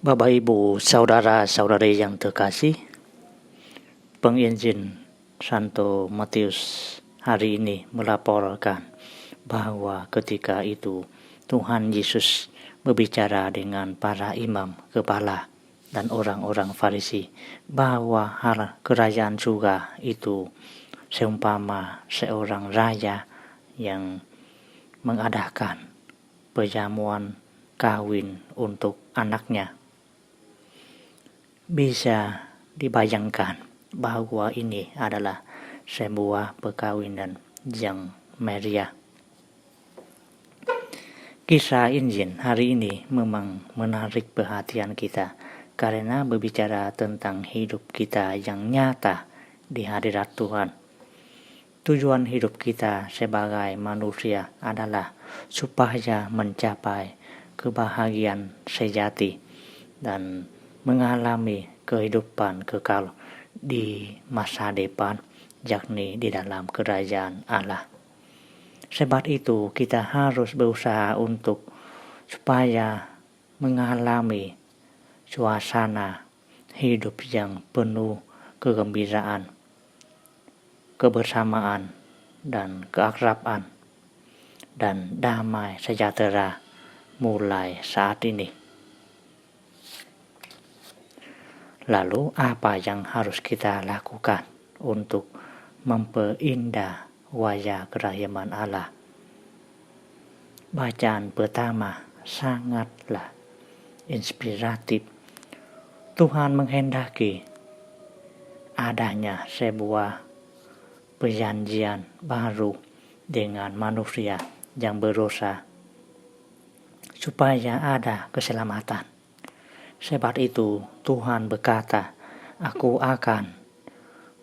Bapak Ibu Saudara-saudari yang terkasih, penginjil Santo Matius hari ini melaporkan bahwa ketika itu Tuhan Yesus berbicara dengan para imam kepala dan orang-orang Farisi bahwa hal kerajaan surga itu seumpama seorang raja yang mengadakan perjamuan kawin untuk anaknya. Bisa dibayangkan bahwa ini adalah sebuah perkawinan yang meriah. Kisah Injil hari ini memang menarik perhatian kita karena berbicara tentang hidup kita yang nyata di hadirat Tuhan. Tujuan hidup kita sebagai manusia adalah supaya mencapai kebahagiaan sejati dan mengalami kehidupan kekal di masa depan, yakni di dalam kerajaan Allah. Sebab itu kita harus berusaha untuk supaya mengalami suasana hidup yang penuh kegembiraan, kebersamaan, dan keakraban, dan damai sejahtera mulai saat ini. Lalu apa yang harus kita lakukan untuk memperindah wajah kerahiman Allah? Bacaan pertama sangatlah inspiratif. Tuhan menghendaki adanya sebuah perjanjian baru dengan manusia yang berdosa supaya ada keselamatan. Sebab itu Tuhan berkata, "Aku akan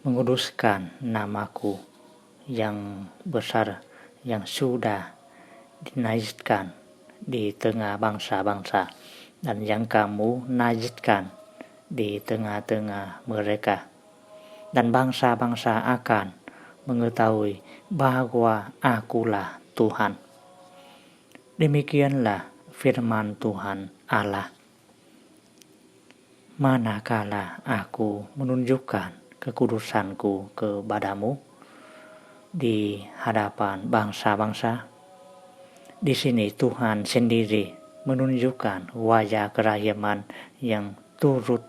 menguduskan namaku yang besar yang sudah dinajiskan di tengah bangsa-bangsa dan yang kamu najiskan di tengah-tengah mereka. Dan bangsa-bangsa akan mengetahui bahwa Akulah Tuhan." Demikianlah firman Tuhan Allah. Manakala aku menunjukkan kekudusanku kepadamu di hadapan bangsa-bangsa, di sini Tuhan sendiri menunjukkan wajah kerahiman yang turut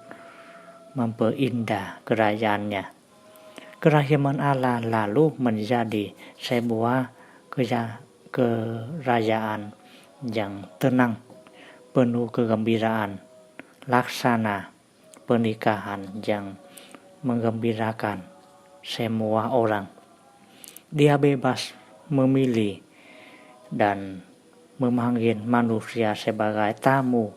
memperindah kerajaannya. Kerahiman Allah lalu menjadi sebuah kerajaan yang tenang, penuh kegembiraan, laksana pernikahan yang menggembirakan semua orang. Dia bebas memilih dan memanggil manusia sebagai tamu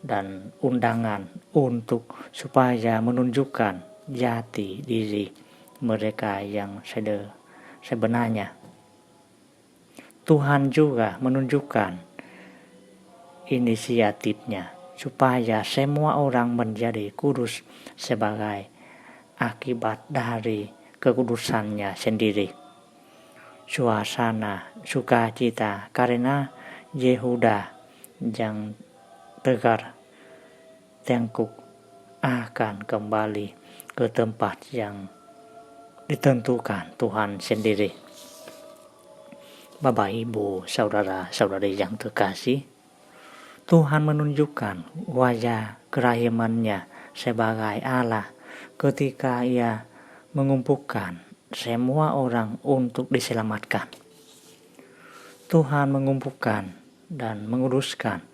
dan undangan untuk supaya menunjukkan jati diri mereka yang sebenarnya. Tuhan juga menunjukkan inisiatifnya supaya semua orang menjadi kudus sebagai akibat dari kekudusannya sendiri. Suasana sukacita karena Yehuda yang tegar tengkuk akan kembali ke tempat yang ditentukan Tuhan sendiri. Bapak, Ibu, Saudara-saudari yang terkasih, Tuhan menunjukkan wajah kerahimannya sebagai Allah ketika Ia mengumpulkan semua orang untuk diselamatkan. Tuhan mengumpulkan dan menguduskan.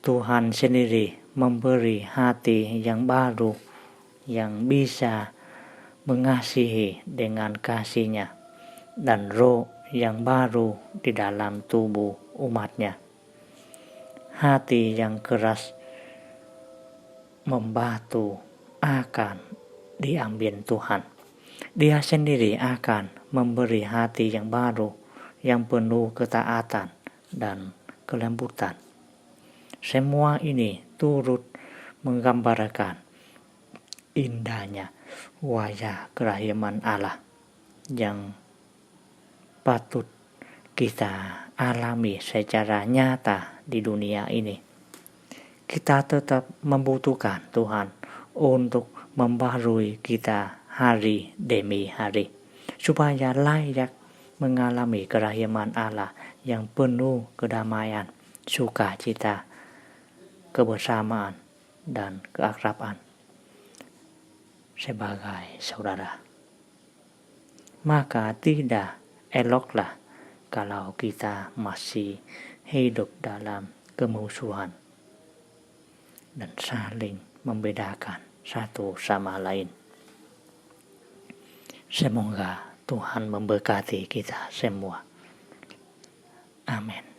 Tuhan sendiri memberi hati yang baru yang bisa mengasihi dengan kasih-Nya dan roh yang baru di dalam tubuh umat-Nya. Hati yang keras membatu akan diambil Tuhan. Dia sendiri akan memberi hati yang baru, yang penuh ketaatan dan kelembutan. Semua ini turut menggambarkan indahnya wajah kerahiman Allah yang patut kita alami secara nyata di dunia ini. kita tetap membutuhkan Tuhan untuk membaharui kita hari demi hari, supaya layak mengalami kerahiman Allah yang penuh kedamaian, sukacita, kebersamaan, dan keakraban sebagai saudara. Maka tidak eloklah kalau kita masih hidup dalam kemusuhan dan saling membedakan satu sama lain. Semoga Tuhan memberkati kita semua. Amin.